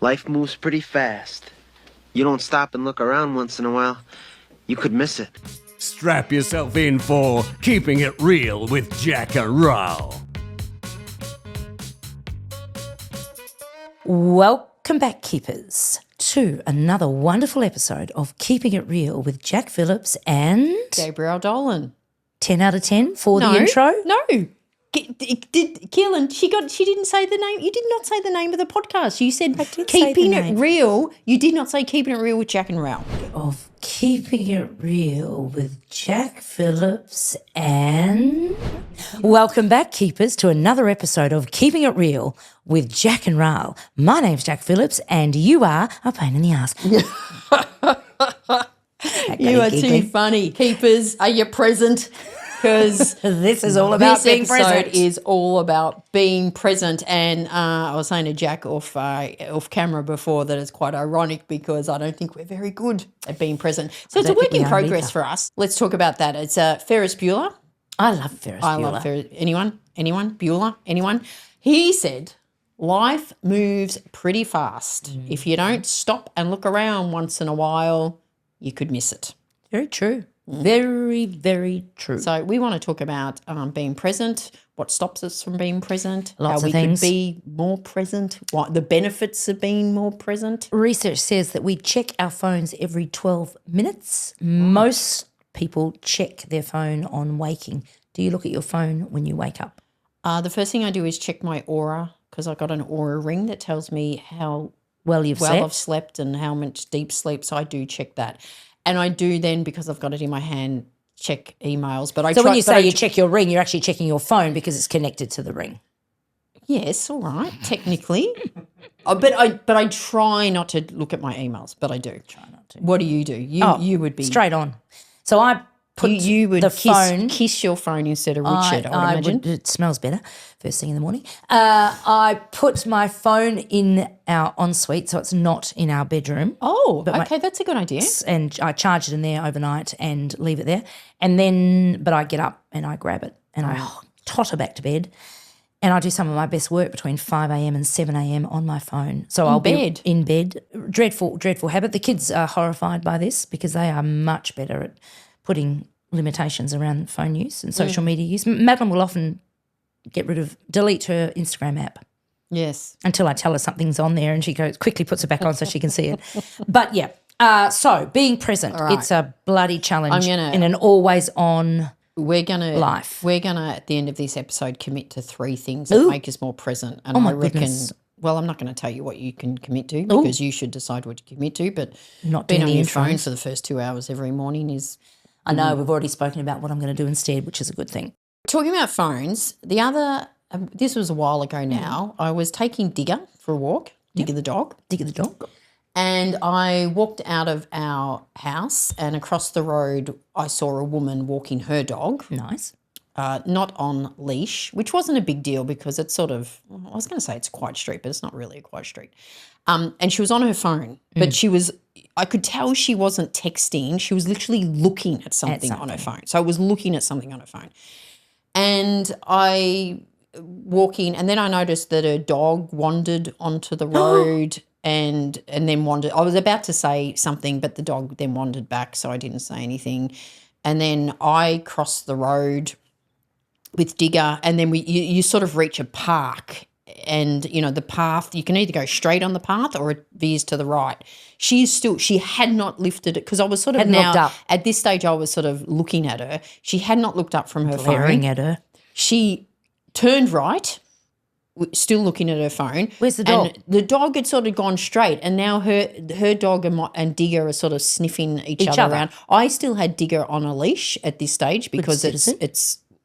Life moves pretty fast. You don't stop and look around once in a while, you could miss it. Strap yourself in for Keeping It Real with Jack and Raoul. Welcome back, Keepers, to another wonderful episode of Keeping It Real with Jack Phillips and Gabrielle Dolan. 10 out of 10 for the intro. No. Keehlan, she didn't say the name. You did not say the name of the podcast. You said Keeping It Real. You did not say Keeping It Real with Jack and Raoul. Of Keeping It Real with Jack Phillips and... Welcome back, Keepers, to another episode of Keeping It Real with Jack and Raoul. My name's Jack Phillips and you are a pain in the ass. You are too funny. Keepers, are you present? Because this is all about being present. This episode is all about being present. And I was saying to Jack off camera before that it's quite ironic because I don't think we're very good at being present. So it's a work in progress for us. Let's talk about that. It's Ferris Beuller. I love Ferris Beuller. I love Ferris. Anyone? Bueller? Anyone? He said, life moves pretty fast. If you don't stop and look around once in a while, you could miss it. Very true. Very, very true. So we want to talk about being present, what stops us from being present, Lots how of we things. could be more present, what the benefits of being more present. Research says that we check our phones every 12 minutes. Most people check their phone on waking. Do you look at your phone when you wake up? The first thing I do is check my aura because I got an aura ring that tells me how well I've slept and how much deep sleep. So I do check that. And I do then, because I've got it in my hand, check emails. But when you say you check your ring, you're actually checking your phone because it's connected to the ring. Yes, all right, technically. But I try not to look at my emails, but I do. Try not to. What do? You would be straight on. So I put you would the phone. Kiss your phone instead of Richard, I would imagine. It smells better first thing in the morning. I put my phone in our ensuite, so it's not in our bedroom. Oh, okay, that's a good idea. And I charge it in there overnight and leave it there. But I get up and I grab it and I totter back to bed. And I do some of my best work between 5 a.m. and 7 a.m. on my phone. So I'll be in bed. Dreadful, dreadful habit. The kids are horrified by this because they are much better at putting limitations around phone use and social media use. Madeline will often delete her Instagram app. Yes. Until I tell her something's on there and she quickly puts it back on so she can see it. But yeah, so being present, it's a bloody challenge in an always on life. We're gonna at the end of this episode commit to 3 things that make us more present. And I reckon goodness. Well, I'm not going to tell you what you can commit to because you should decide what you commit to, but not being on your intros. phone for the first 2 hours every morning is... I know, we've already spoken about what I'm going to do instead, which is a good thing. Talking about phones, this was a while ago now, I was taking Digger for a walk, Digger the dog. And I walked out of our house and across the road I saw a woman walking her dog. Nice. Not on leash, which wasn't a big deal because it's sort of, I was going to say it's a quiet street, but it's not really a quiet street. And she was on her phone, but I could tell she wasn't texting. She was literally looking at something on her phone. So I was looking at something on her phone. And I walking, and then I noticed that her dog wandered onto the road and then wandered. I was about to say something, but the dog then wandered back, so I didn't say anything. And then I crossed the road with Digger, and then you sort of reach a park, and you know the path. You can either go straight on the path or it veers to the right. She had not lifted it because I was sort of looked up. At this stage I was sort of looking at her. She had not looked up from her phone. Glaring at her. She turned right, still looking at her phone. Where's the dog? And the dog had sort of gone straight, and now her dog and Digger are sort of sniffing each other around. I still had Digger on a leash at this stage because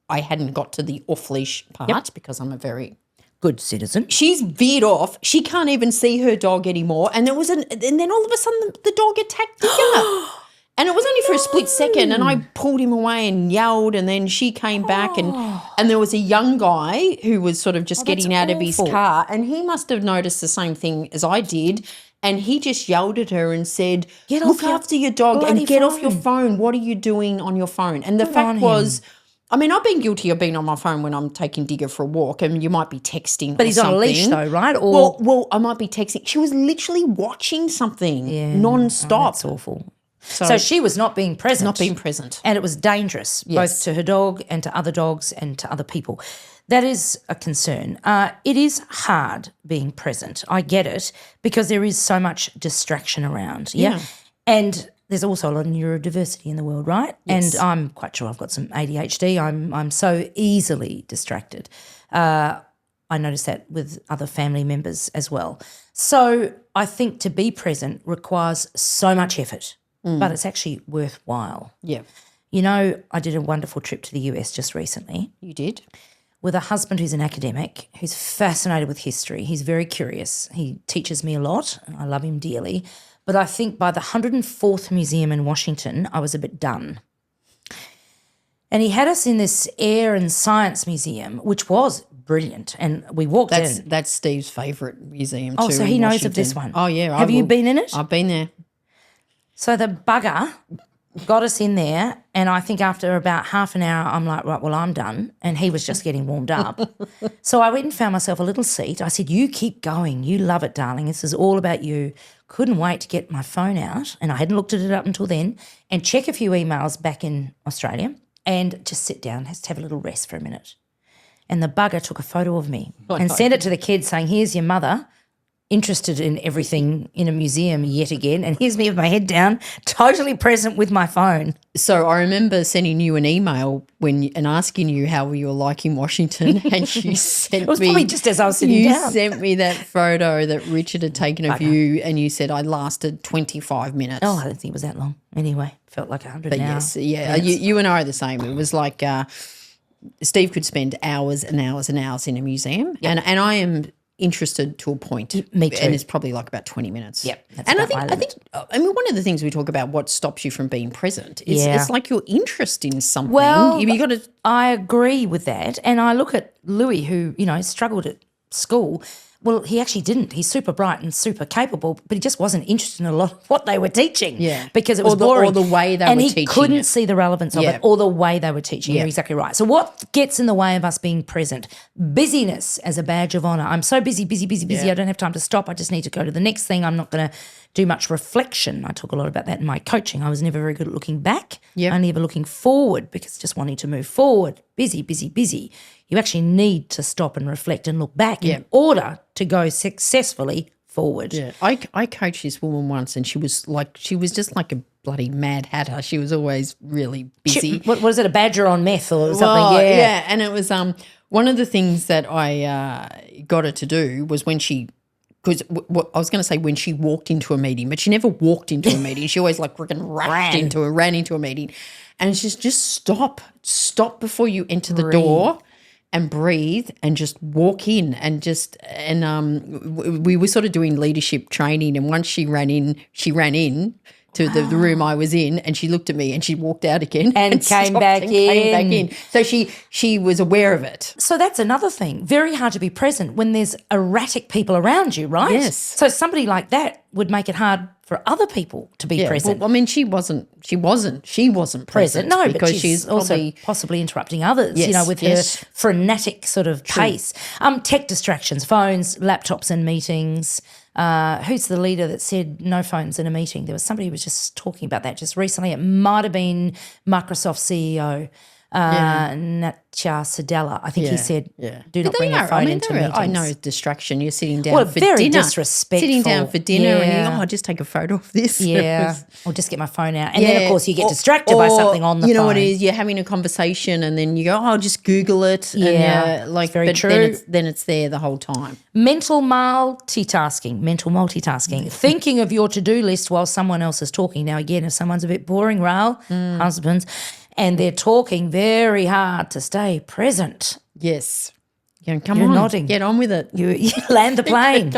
I hadn't got to the off-leash part because I'm a very good citizen. She's veered off. She can't even see her dog anymore. And then all of a sudden the dog attacked Digger. And it was only for a split second, and I pulled him away and yelled, and then she came back, and there was a young guy who was sort of just getting out of his car, and he must have noticed the same thing as I did, and he just yelled at her and said, look after your dog and get off your phone. What are you doing on your phone? And the fact was I mean, I've been guilty of being on my phone when I'm taking Digger for a walk, and you might be texting. But he's on a leash though, right? Or well, I might be texting. She was literally watching something non-stop. that's awful. So she was not being present. Not being present. And it was dangerous, both to her dog and to other dogs and to other people. That is a concern. It is hard being present. I get it, because there is so much distraction around. Yeah. And there's also a lot of neurodiversity in the world, right? Yes. And I'm quite sure I've got some ADHD. I'm so easily distracted. I notice that with other family members as well. So I think to be present requires so much effort, but it's actually worthwhile. Yeah. You know, I did a wonderful trip to the US just recently You did? with a husband who's an academic, who's fascinated with history. He's very curious. He teaches me a lot, and I love him dearly. But I think by the 104th museum in Washington, I was a bit done. And he had us in this air and science museum, which was brilliant. And we walked in. That's Steve's favourite museum too. Oh, so in he knows Washington. of this one. Oh, yeah. Have you been in it? I've been there. So the bugger got us in there, and I think after about half an hour, I'm like, right, well, I'm done. And he was just getting warmed up. So I went and found myself a little seat. I said, you keep going. You love it, darling. This is all about you. Couldn't wait to get my phone out, and I hadn't looked at it up until then, and check a few emails back in Australia and just sit down, has to have a little rest for a minute. And the bugger took a photo of me and sent it to the kids saying, here's your mother, interested in everything in a museum yet again, and here's me with my head down, totally present with my phone. So I remember sending you an email and asking you how you were liking Washington, and you sent me. It was probably just as I was sitting down. You sent me that photo that Richard had taken of you, and you said I lasted 25 minutes. Oh, I don't think it was that long. Anyway, felt like 100 but now. yes, yeah, you and I are the same. It was like Steve could spend hours and hours and hours in a museum, and I am interested to a point. Me too. And it's probably like about 20 minutes. Yep. That's And I about my think, limit. I mean, one of the things we talk about, what stops you from being present, is it's like your interest in something. Well, you got to. I agree with that. And I look at Louis, who, you know, struggled at school. Well, he actually didn't. He's super bright and super capable, but he just wasn't interested in a lot of what they were teaching. Yeah. Because it was Or boring. the way they were teaching And he couldn't see the relevance of it or the way they were teaching. Yeah. You're exactly right. So what gets in the way of us being present? Busyness as a badge of honour. I'm so busy. I don't have time to stop. I just need to go to the next thing. I'm not going to do much reflection. I talk a lot about that in my coaching. I was never very good at looking back. Yep. Only ever looking forward, because just wanting to move forward. Busy. You actually need to stop and reflect and look back in order to go successfully forward. Yeah. I coached this woman once, and she was just like a bloody mad hatter. She was always really busy. What was it, a badger on meth or something? Oh, yeah. And it was one of the things that I got her to do was when she. Because I was going to say when she walked into a meeting, but she never walked into a meeting. She always like freaking ran into a meeting. And it's just stop before you enter the door and breathe and just walk in we were sort of doing leadership training, and once she ran in to the room I was in, and she looked at me and she walked out again and came back in. So she was aware of it. So that's another thing. Very hard to be present when there's erratic people around you, right? Yes. So somebody like that would make it hard for other people to be present. Well, I mean, she wasn't present. No, because but she's also possibly interrupting others, with her frenetic sort of pace. Tech distractions, phones, laptops and meetings. Who's the leader that said no phones in a meeting? There was somebody who was just talking about that just recently. It might have been Microsoft CEO, Natya Sadella. I think he said, do not bring a phone into meetings. I know distraction. You're sitting down for very dinner. Disrespectful. Sitting down for dinner and you just take a photo of this. Yeah, or just get my phone out. And then, of course, you get distracted by something on the phone. You know what it is? You're having a conversation and then you go, I'll just Google it. Yeah, and, very true. Then it's there the whole time. Mental multitasking. Thinking of your to-do list while someone else is talking. Now, again, if someone's a bit boring, husbands, and they're talking very hard to stay present. Yes. You're nodding. Get on with it. You land the plane.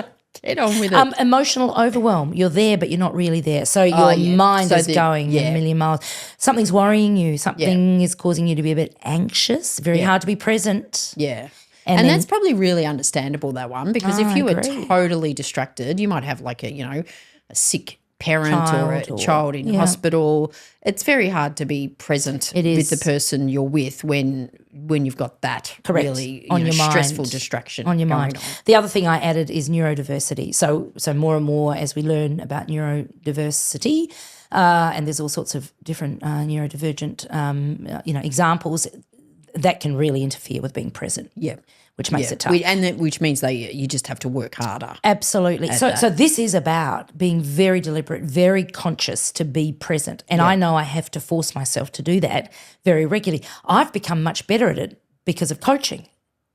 Get on with it. Emotional overwhelm. You're there, but you're not really there. So your mind is going a million miles. Something's worrying you. Something is causing you to be a bit anxious. Very hard to be present. Yeah. And that's probably really understandable, that one, because if you were totally distracted, you might have like a sick parent or a child in hospital, it's very hard to be present with the person you're with when you've got that really on your stressful mind. distraction On your going mind. on. The other thing I added is neurodiversity. So more and more as we learn about neurodiversity, and there's all sorts of different neurodivergent examples that can really interfere with being present. Yeah. Which makes it tough. Which means you just have to work harder. Absolutely. So this is about being very deliberate, very conscious to be present. And I know I have to force myself to do that very regularly. I've become much better at it because of coaching.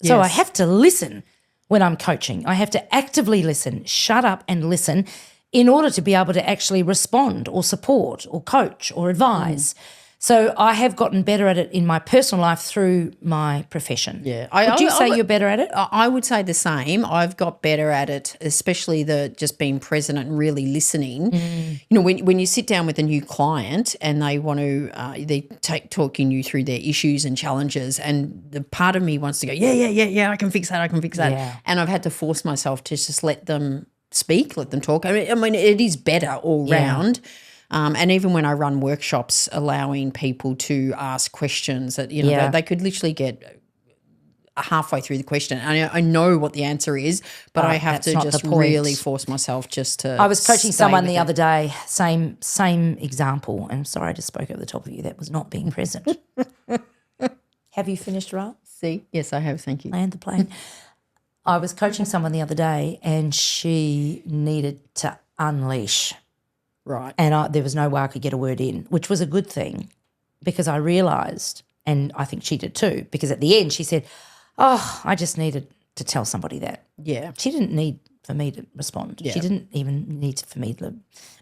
So I have to listen when I'm coaching. I have to actively listen, shut up and listen in order to be able to actually respond or support or coach or advise. So I have gotten better at it in my personal life through my profession. Yeah. Would you say you're better at it? I would say the same. I've got better at it, especially the just being present and really listening. When you sit down with a new client and they want to talking you through their issues and challenges, and the part of me wants to go, yeah, I can fix that. Yeah. And I've had to force myself to just let them speak, let them talk. I mean it is better all round. And even when I run workshops, allowing people to ask questions that, they could literally get halfway through the question. I know what the answer is, but I have to just really force myself just to I was coaching someone the other other day, same example, and I'm sorry I just spoke over the top of you. That was not being present. Have you finished, Raoul? See? Yes, I have. Thank you. Land the plane. I was coaching someone the other day and she needed to unleash. Right. And there was no way I could get a word in, which was a good thing because I realised, and I think she did too, because at the end she said, I just needed to tell somebody that. Yeah. She didn't need for me to respond. Yeah. She didn't even need for me to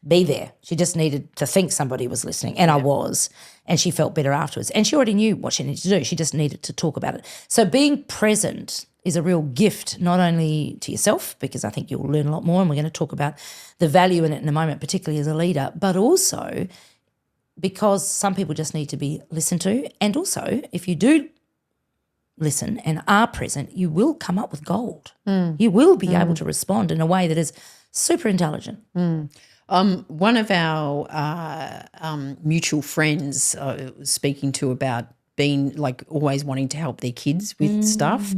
be there. She just needed to think somebody was listening, and I was, and she felt better afterwards. And she already knew what she needed to do. She just needed to talk about it. So being present is a real gift, not only to yourself, because I think you'll learn a lot more, and we're going to talk about the value in it in a moment, particularly as a leader, but also because some people just need to be listened to. And also, if you do listen and are present, you will come up with gold. You will be able to respond in a way that is super intelligent. One of our mutual friends was speaking to about being like always wanting to help their kids with stuff,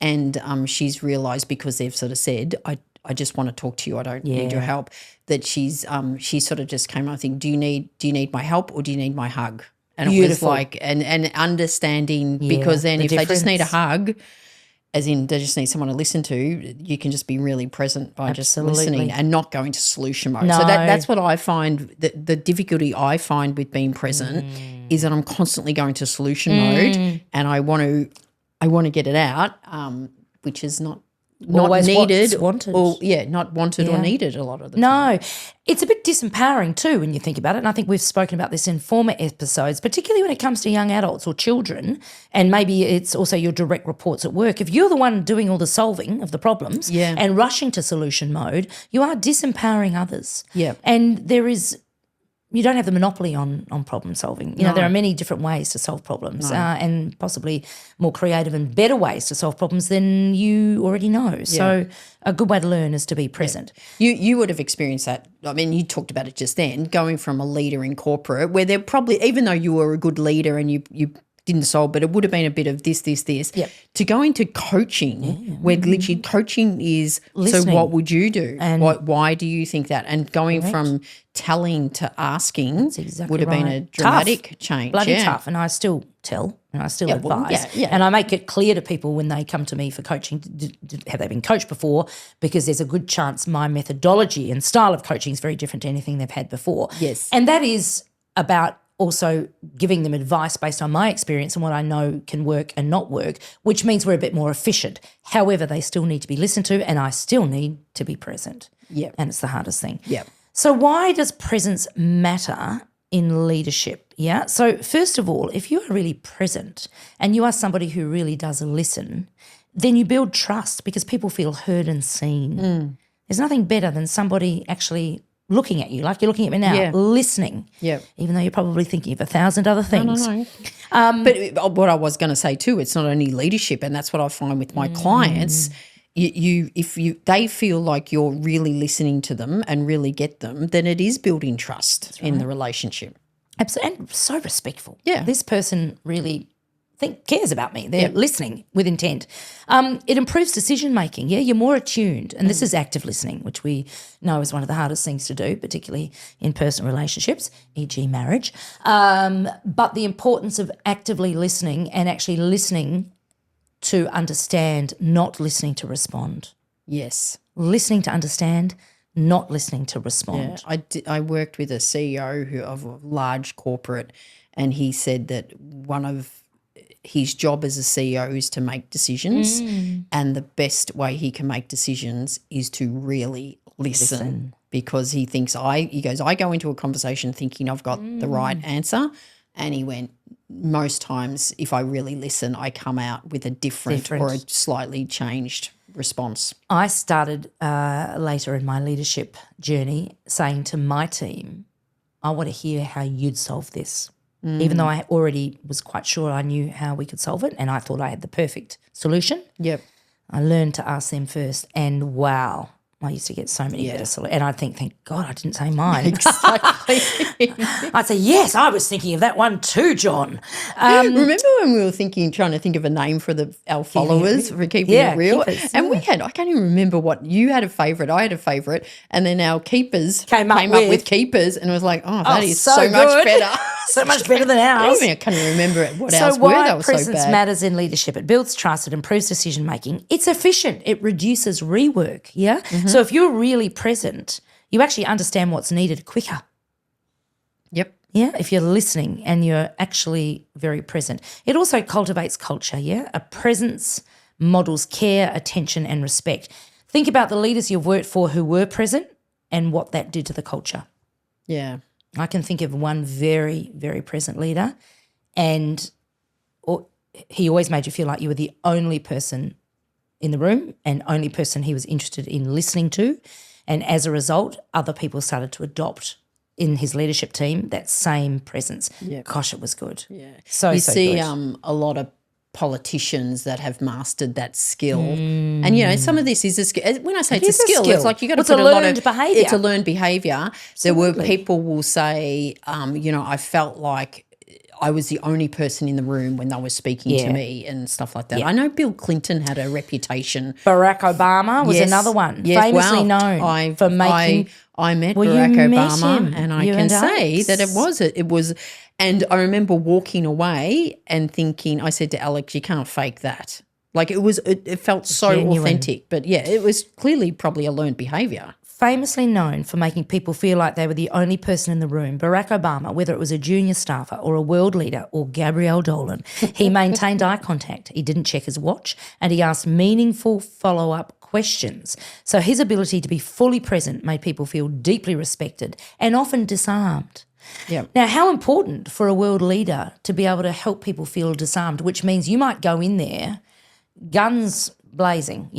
and she's realised, because they've sort of said, I just want to talk to you, I don't need your help, that she sort of just came, I think, do you need my help or do you need my hug? And it was like and understanding, because then if they just need a hug, as in they just need someone to listen to, you can just be really present by just listening and not going to solution mode. No. So that's what I find, the difficulty I find with being present is that I'm constantly going to solution mode, and I want to get it out, which is not Always needed, wanted. not wanted or needed a lot of the time. No, it's a bit disempowering too when you think about it, and I think we've spoken about this in former episodes, particularly when it comes to young adults or children, and maybe it's also your direct reports at work. If you're the one doing all the solving of the problems and rushing to solution mode, you are disempowering others. Yeah. And you don't have the monopoly on problem solving. There are many different ways to solve problems, and possibly more creative and better ways to solve problems than you already know. So a good way to learn is to be present. You would have experienced that. I mean, you talked about it just then, going from a leader in corporate, where they're probably, even though you were a good leader and you didn't solve, but it would have been a bit of this, to go into coaching, where literally coaching is, listening. So what would you do? And why do you think that? And going from telling to asking would have been a dramatic change. Bloody tough. And I still tell and I still advise. Yeah. And I make it clear to people when they come to me for coaching, have they been coached before? Because there's a good chance my methodology and style of coaching is very different to anything they've had before. Yes. And that is about also giving them advice based on my experience and what I know can work and not work, which means we're a bit more efficient. However, they still need to be listened to, and I still need to be present. Yeah. And it's the hardest thing. Yeah. So why does presence matter in leadership? Yeah. So first of all, if you are really present and you are somebody who really does listen, then you build trust because people feel heard and seen. There's nothing better than somebody actually looking at you, like you're looking at me now, listening, even though you're probably thinking of 1,000 other things. No. But what I was going to say too, it's not only leadership, and that's what I find with my clients they feel like you're really listening to them and really get them, then it is building trust in the relationship. Absolutely, and so respectful. Yeah. This person really cares about me. They're listening with intent. It improves decision making. Yeah, you're more attuned, and this is active listening, which we know is one of the hardest things to do, particularly in personal relationships, e.g., marriage. But the importance of actively listening and actually listening to understand, not listening to respond. Yes. Listening to understand, not listening to respond. Yeah, I worked with a CEO of a large corporate, and he said that one of his job as a CEO is to make decisions, and the best way he can make decisions is to really listen. Because he thinks he goes, I go into a conversation thinking I've got the right answer, and he went, most times if I really listen, I come out with a different. Or a slightly changed response. I started later in my leadership journey saying to my team, I want to hear how you'd solve this. Even though I already was quite sure I knew how we could solve it and I thought I had the perfect solution. Yep. I learned to ask them first, and wow, I used to get so many better solutions. And I'd think, thank God I didn't say mine. Exactly. I'd say, yes, I was thinking of that one too, John. Remember when we were trying to think of a name for our followers for keeping it real? Keepers, and we had, I can't even remember what, you had a favourite, I had a favourite, and then our keepers came up with keepers, and it was like, that is so much better. So much better than ours. I can't even remember what ours were. That was so bad. So why presence matters in leadership? It builds trust, it improves decision making, it's efficient, it reduces rework, yeah? So if you're really present, you actually understand what's needed quicker. Yep. Yeah, if you're listening and you're actually very present. It also cultivates culture, yeah? A presence models care, attention and respect. Think about the leaders you've worked for who were present and what that did to the culture. Yeah. I can think of one very, very present leader, and he always made you feel like you were the only person in the room and only person he was interested in listening to. And as a result, other people started to adopt in his leadership team that same presence. Yeah. Gosh, it was good. Yeah. So see good. A lot of politicians that have mastered that skill. And, some of this is a skill. When I say it's a skill, it's like you got to put a lot of behaviour. It's a learned behaviour. There were people will say, I felt like I was the only person in the room when they were speaking to me and stuff like that. I know Bill Clinton had a reputation. Barack Obama was another one, famously known for making. I met Barack Obama, and I can say that it was. And I remember walking away and thinking, I said to Alex, you can't fake that. Like it felt so genuine. Authentic. But yeah, it was clearly probably a learned behaviour. Famously known for making people feel like they were the only person in the room, Barack Obama, whether it was a junior staffer or a world leader or Gabrielle Dolan, he maintained eye contact. He didn't check his watch, and he asked meaningful follow-up questions. So his ability to be fully present made people feel deeply respected and often disarmed. Yeah. Now, how important for a world leader to be able to help people feel disarmed, which means you might go in there, guns blazing,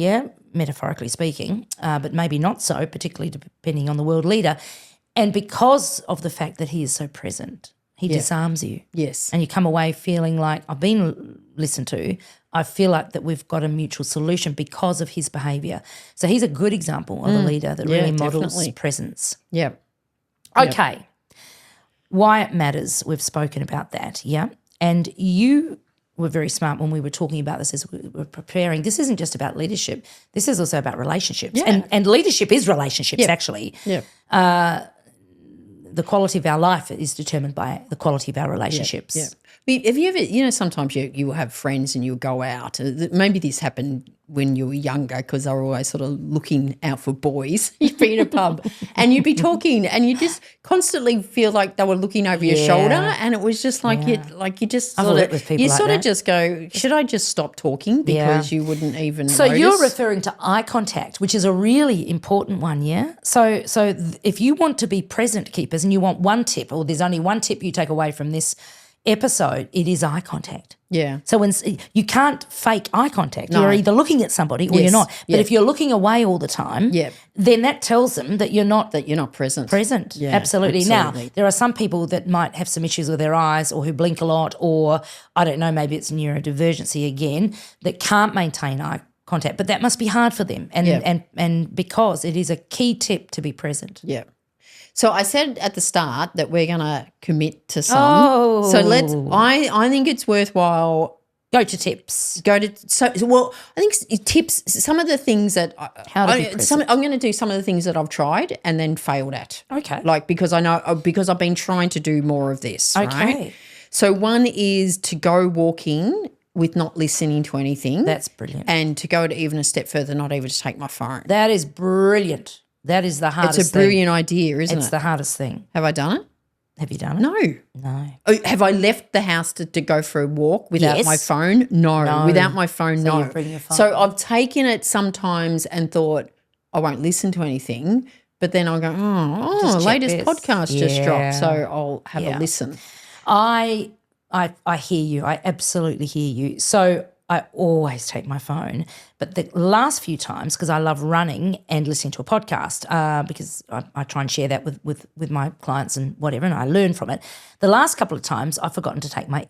metaphorically speaking, but maybe not so, particularly depending on the world leader. And because of the fact that he is so present, he disarms you. Yes. And you come away feeling like, I've been listened to, I feel like that we've got a mutual solution because of his behaviour. So he's a good example of a leader that really models presence. Yeah. Okay. Why it matters, we've spoken about that, yeah? And you were very smart when we were talking about this as we were preparing. This isn't just about leadership. This is also about relationships. Yeah. And leadership is relationships, actually. Yeah. The quality of our life is determined by the quality of our relationships. Yeah. Have you ever, sometimes you will have friends and you'll go out. Maybe this happened when you were younger because they were always sort of looking out for boys. You'd be in a pub and you'd be talking and you just constantly feel like they were looking over your shoulder, and it was just like you just sort of just go, should I just stop talking because you wouldn't even notice? You're referring to eye contact, which is a really important one, yeah? So if you want to be present, keepers, and you want one tip, or there's only one tip you take away from this episode, it is eye contact. Yeah. So when you can't fake eye contact, you're either looking at somebody or you're not. But if you're looking away all the time, then that tells them that you're not present. Present. Yeah, absolutely. Now, there are some people that might have some issues with their eyes or who blink a lot, or I don't know, maybe it's neurodivergency again, that can't maintain eye contact. But that must be hard for them, and because it is a key tip to be present. Yeah. So I said at the start that we're going to commit to some. Oh. So I think it's worthwhile. Go to tips. I think tips, some of the things that How to be present. I'm going to do some of the things that I've tried and then failed at. Okay. Like because I've been trying to do more of this. Okay. Right? So one is to go walking with not listening to anything. That's brilliant. And to go to even a step further, not even to take my phone. That is brilliant. That is the hardest thing. It's a brilliant idea, isn't it? It's the hardest thing. Have I done it? Have you done it? No. No. Oh, have I left the house to go for a walk without Yes. my phone? No. Without my phone, So no. you bring your phone. So I've taken it sometimes and thought, I won't listen to anything, but then I'll go, Just check latest this. podcast just dropped, Yeah. so I'll have Yeah. a listen. I hear you. I absolutely hear you. So I always take my phone, but the last few times, because I love running and listening to a podcast, because I try and share that with my clients and whatever, and I learn from it. The last couple of times I've forgotten to take my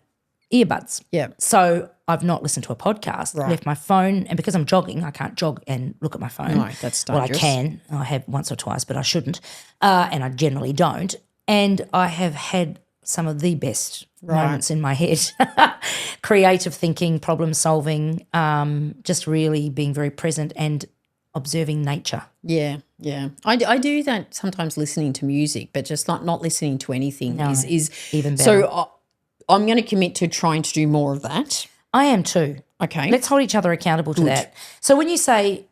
earbuds. Yeah. So I've not listened to a podcast, left my phone, and because I'm jogging, I can't jog and look at my phone. No, that's Well, I dangerous. can. I have once or twice, but I shouldn't, and I generally don't. And I have had some of the best moments in my head. Creative thinking, problem solving, just really being very present and observing nature. Yeah, yeah. I do that sometimes listening to music, but just not listening to anything is even better. So I'm going to commit to trying to do more of that. I am too. Okay. Let's hold each other accountable to that. So when you say,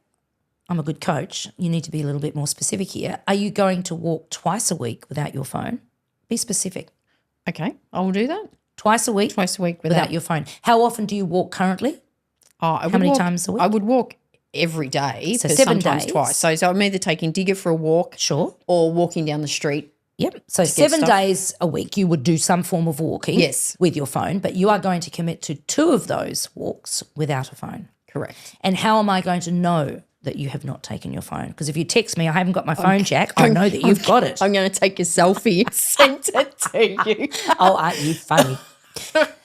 I'm a good coach, you need to be a little bit more specific here. Are you going to walk twice a week without your phone? Be specific. Okay, I will do that. Twice a week? Twice a week without your phone. How often do you walk currently? How many times a week? I would walk every day, So but 7 sometimes days. twice. So I'm either taking Digger for a walk Sure. or walking down the street. Yep. So 7 stuff. days a week you would do some form of walking Yes. with your phone, but you are going to commit to 2 of those walks without a phone. Correct. And how am I going to know that you have not taken your phone? Because if you text me, I haven't got my phone, Jack, I know that you've got it. I'm going to take a selfie and send it to you. Oh, aren't you funny?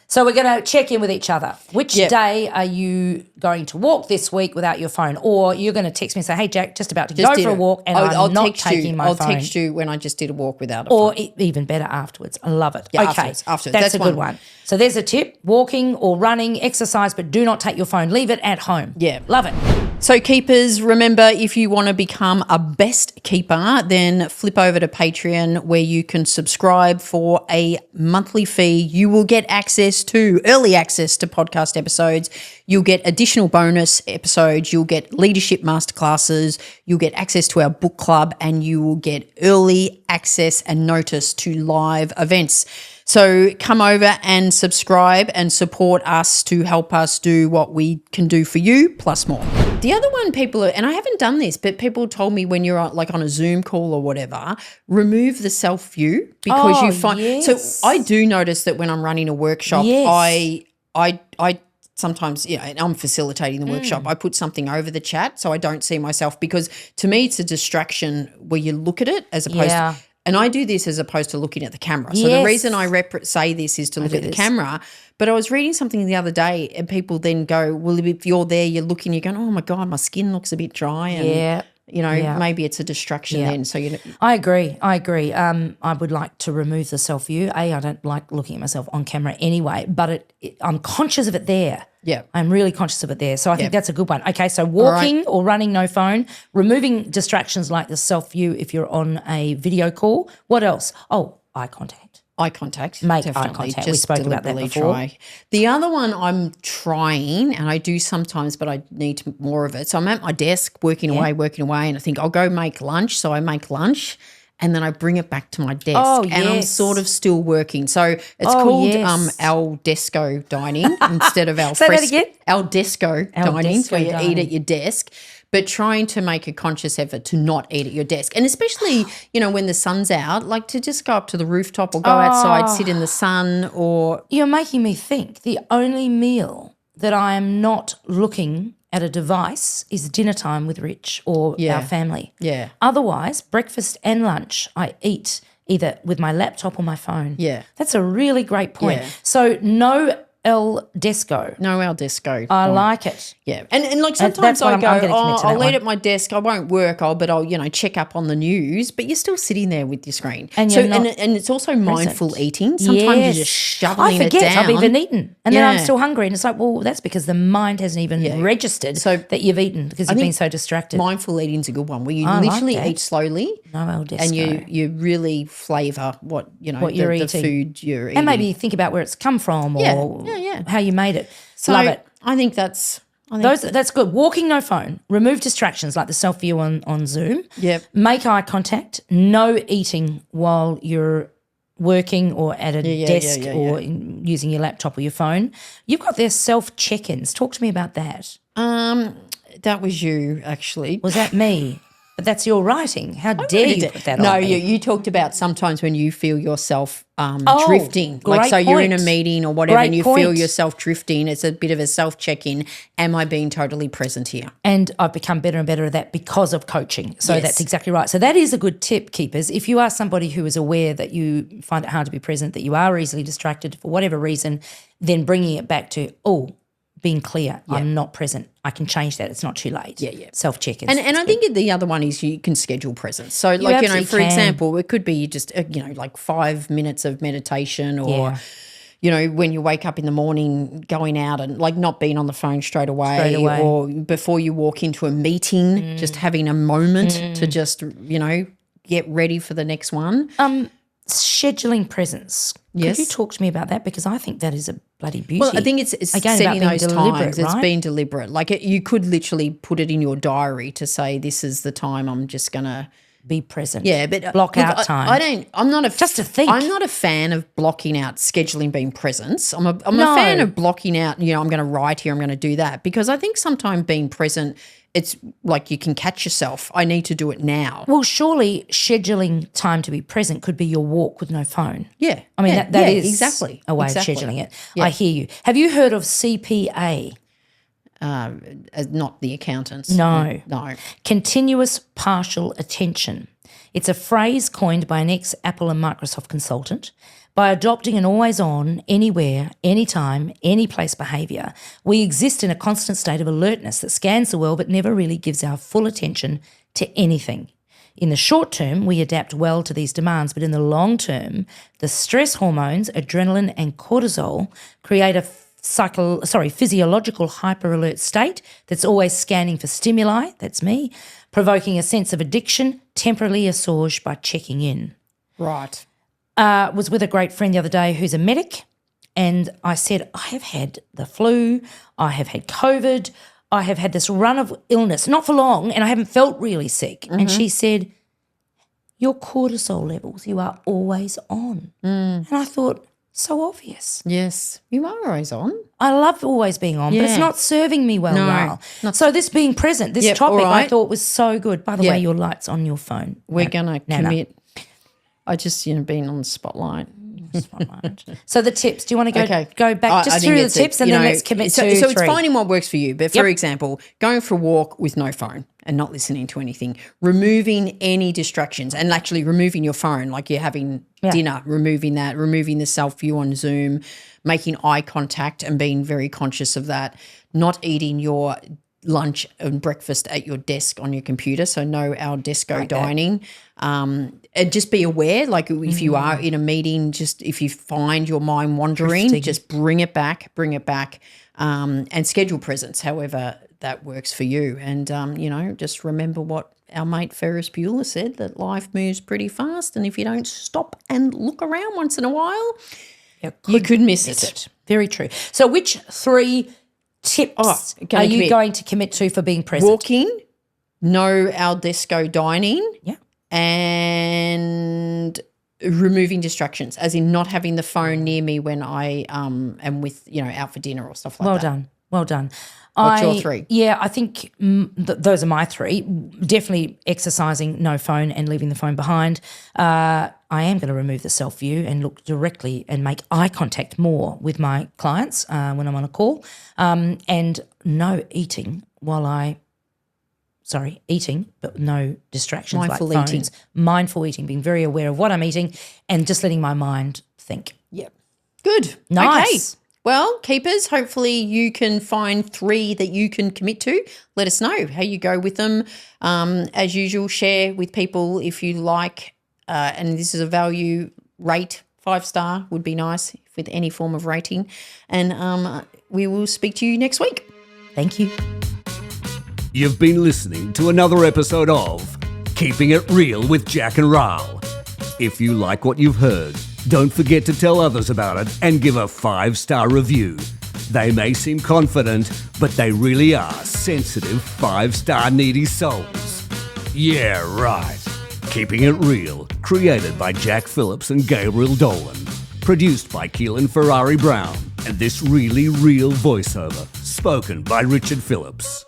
So we're going to check in with each other. Which day are you going to walk this week without your phone? Or you're going to text me and say, hey, Jack, just about to go for a walk and I'm not text taking you. my I'll phone. text you when I just did a walk without a Or phone. even better, afterwards. I love it. Yeah, okay, afterwards. That's That's a good one. one. So there's a tip, walking or running, exercise, but do not take your phone. Leave it at home. Yeah. Love it. So keepers, remember, if you want to become a best keeper, then flip over to Patreon where you can subscribe for a monthly fee. You will get early access to podcast episodes. You'll get additional bonus episodes. You'll get leadership masterclasses. You'll get access to our book club, and you will get early access and notice to live events. So come over and subscribe and support us to help us do what we can do for you, plus more. The other one and I haven't done this, but people told me when you're on a Zoom call or whatever, remove the self view because Oh, you find. yes. So I do notice that when I'm running a workshop, Yes. I sometimes, and I'm facilitating the workshop, I put something over the chat so I don't see myself, because to me it's a distraction where you look at it as opposed Yeah. to, and I do this as opposed to looking at the camera. So the Yes. reason I say this is to look at the camera. But I was reading something the other day and people then go, well, if you're there, you're looking, you're going, oh my God, my skin looks a bit dry. And, Yeah. maybe it's a distraction then. So, I agree. I would like to remove the self view. I don't like looking at myself on camera anyway, but I'm conscious of it there. Yeah. I'm really conscious of it there. So I think that's a good one. Okay, so walking or running, no phone, removing distractions like the self view if you're on a video call. What else? Oh, eye contact. eye contact. Make eye definitely. contact. We Just spoke about that deliberately before. Try. The other one I'm trying, and I do sometimes, but I need more of it. So I'm at my desk working away, and I think I'll go make lunch. So I make lunch and then I bring it back to my desk. Oh, and I'm yes. sort of still working. So it's Oh, called yes. al desco dining instead of al Say that fresco. again? Al desco dining, desco where you eat dining. at your desk. But trying to make a conscious effort to not eat at your desk. And especially, when the sun's out, like to just go up to the rooftop or go outside, sit in the sun or... You're making me think the only meal that I am not looking at a device is dinner time with Rich or our family. Yeah. Otherwise, breakfast and lunch I eat either with my laptop or my phone. Yeah. That's a really great point. Yeah. So no el desco. No al desco. I like it. Yeah. And like sometimes That's what I I'm go, gonna commit to I'll that eat one. at my desk. I won't work. But I'll, check up on the news. But you're still sitting there with your screen. And you're not and it's also mindful eating. Sometimes Yes. you're just shoveling I forget it down. I've even eaten. And then I'm Yeah. still hungry. And it's like, well, that's because the mind hasn't even registered that you've eaten because you've been so distracted. Mindful eating's a good one where you I like literally that. eat slowly. No el desco. And you really flavour what you're the eating. food you're eating. And maybe think about where it's come from or how you made it. So Love it. I think that's That's good. Walking, no phone. Remove distractions like the self-view on Zoom. Yep. Make eye contact. No eating while you're working or at a desk or using your laptop or your phone. You've got their self-check-ins. Talk to me about that. that was you actually. Was that me? But that's your writing. How dare you put that on No, me? you talked about sometimes when you feel yourself drifting. great Like, so you're in a point. meeting or whatever Great and you feel point. yourself drifting. It's a bit of a self-check-in. Am I being totally present here? And I've become better and better at that because of coaching. So Yes. that's exactly right. So that is a good tip, keepers. If you are somebody who is aware that you find it hard to be present, that you are easily distracted for whatever reason, then bringing it back to, being clear, I'm not present. I can change that. It's not too late. Yeah. Self-check-ins. And I think the other one is you can schedule presence. So, like, absolutely for can. example, it could be just, like 5 minutes of meditation or, Yeah. when you wake up in the morning, going out and, like, not being on the phone straight away. Or before you walk into a meeting, just having a moment to just, get ready for the next one. Scheduling presence. Yes. Could you talk to me about that? Because I think that is a bloody beauty. Well, I think it's Again, setting about being those deliberate, times. It's right? being deliberate. Like, you could literally put it in your diary to say, this is the time I'm just going to Be present. Yeah, but block look, out time. I'm not a Just to think. I'm not a fan of blocking out scheduling being presence. I'm a fan of blocking out. I'm going to write here. I'm going to do that because I think sometimes being present, it's like you can catch yourself. I need to do it now. Well, surely scheduling time to be present could be your walk with no phone. Yeah, I mean, that is exactly a way of scheduling it. I hear you. Have you heard of CPA? Not the accountants. No. No. Continuous partial attention. It's a phrase coined by an ex-Apple and Microsoft consultant. By adopting an always-on, anywhere, anytime, any place behaviour, we exist in a constant state of alertness that scans the world but never really gives our full attention to anything. In the short term, we adapt well to these demands, but in the long term, the stress hormones, adrenaline and cortisol, create a physiological hyper-alert state that's always scanning for stimuli, that's me, provoking a sense of addiction, temporarily assuaged by checking in. Right. Was with a great friend the other day who's a medic, and I said, I have had the flu, I have had COVID, I have had this run of illness, not for long, and I haven't felt really sick. And she said, your cortisol levels, you are always on. And I thought, so obvious. Yes, you are always on. I love always being on, but it's not serving me well now. So this being present, this topic I thought was so good. By the way, your light's on your phone. We're going to commit. I just, been on the spotlight. So the tips, do you want to go back I just think through the it's tips and then let's commit so to So it's three. finding what works for you. But for example, going for a walk with no phone and not listening to anything, removing any distractions and actually removing your phone, like you're having dinner, removing that, removing the self-view on Zoom, making eye contact and being very conscious of that, not eating your lunch and breakfast at your desk on your computer, so no al desco dining. And just be aware, like if you are in a meeting, just if you find your mind wandering, just bring it back, and schedule presence, however that works for you. And, just remember what our mate Ferris Beuller said, that life moves pretty fast, and if you don't stop and look around once in a while, you could miss it. Very true. So which three tips are you going to commit to for being present? Walking, no al desco dining, and removing distractions, as in not having the phone near me when I am with, out for dinner or stuff like that. Well done. What's your three? Yeah, I think those are my three. Definitely exercising, no phone, and leaving the phone behind. I am going to remove the self-view and look directly and make eye contact more with my clients when I'm on a call. And no eating eating, but no distractions Mindful like phones. eating. Mindful eating, being very aware of what I'm eating and just letting my mind think. Yep. Good. Nice. Okay. Well, keepers, hopefully you can find 3 that you can commit to. Let us know how you go with them. As usual, share with people if you like, and this is a value rate. 5-star would be nice with any form of rating. And we will speak to you next week. Thank you. You've been listening to another episode of Keeping It Real with Jack and Rahl. If you like what you've heard, don't forget to tell others about it and give a 5-star review. They may seem confident, but they really are sensitive 5-star needy souls. Yeah, right. Keeping It Real, created by Jack Phillips and Gabriel Dolan. Produced by Keehlan Ferrari-Brown. And this really real voiceover, spoken by Richard Phillips.